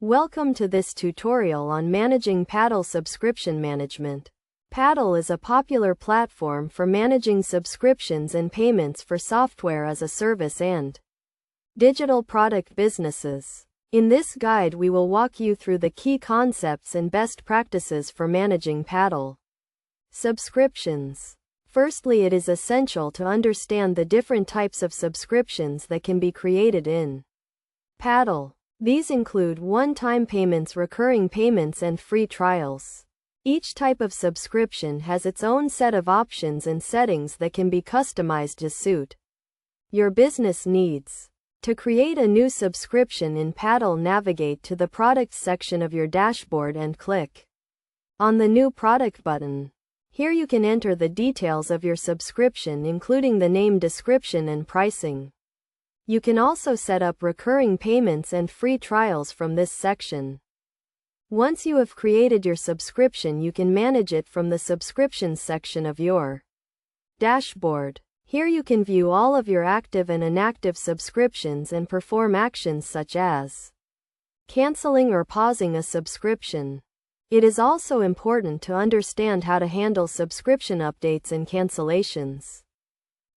Welcome to this tutorial on managing Paddle subscription management. Paddle is a popular platform for managing subscriptions and payments for software as a service and digital product businesses. In this guide, we will walk you through the key concepts and best practices for managing Paddle subscriptions. Firstly, it is essential to understand the different types of subscriptions that can be created in Paddle. These include one-time payments, recurring payments, and free trials. Each type of subscription has its own set of options and settings that can be customized to suit your business needs. To create a new subscription in Paddle, navigate to the Products section of your dashboard and click on the New Product button. Here you can enter the details of your subscription, including the name, description, and pricing. You can also set up recurring payments and free trials from this section. Once you have created your subscription, you can manage it from the Subscriptions section of your dashboard. Here you can view all of your active and inactive subscriptions and perform actions such as canceling or pausing a subscription. It is also important to understand how to handle subscription updates and cancellations.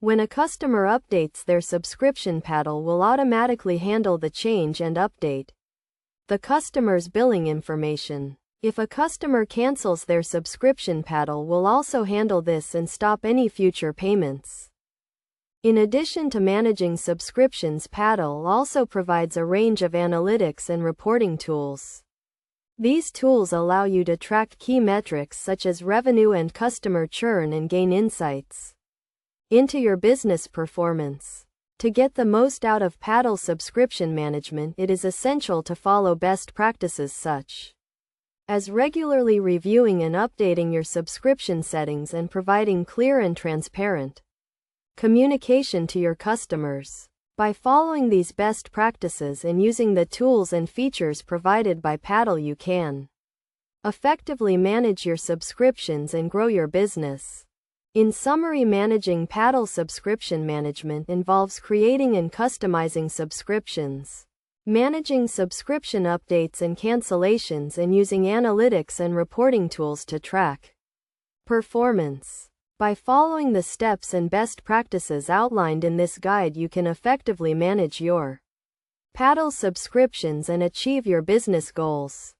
When a customer updates their subscription, Paddle will automatically handle the change and update the customer's billing information. If a customer cancels their subscription, Paddle will also handle this and stop any future payments. In addition to managing subscriptions, Paddle also provides a range of analytics and reporting tools. These tools allow you to track key metrics such as revenue and customer churn and gain insights into your business performance. To get the most out of Paddle subscription management, it is essential to follow best practices such as regularly reviewing and updating your subscription settings and providing clear and transparent communication to your customers. By following these best practices and using the tools and features provided by Paddle, you can effectively manage your subscriptions and grow your business. In summary, managing Paddle subscription management involves creating and customizing subscriptions, managing subscription updates and cancellations, and using analytics and reporting tools to track performance. By following the steps and best practices outlined in this guide, you can effectively manage your Paddle subscriptions and achieve your business goals.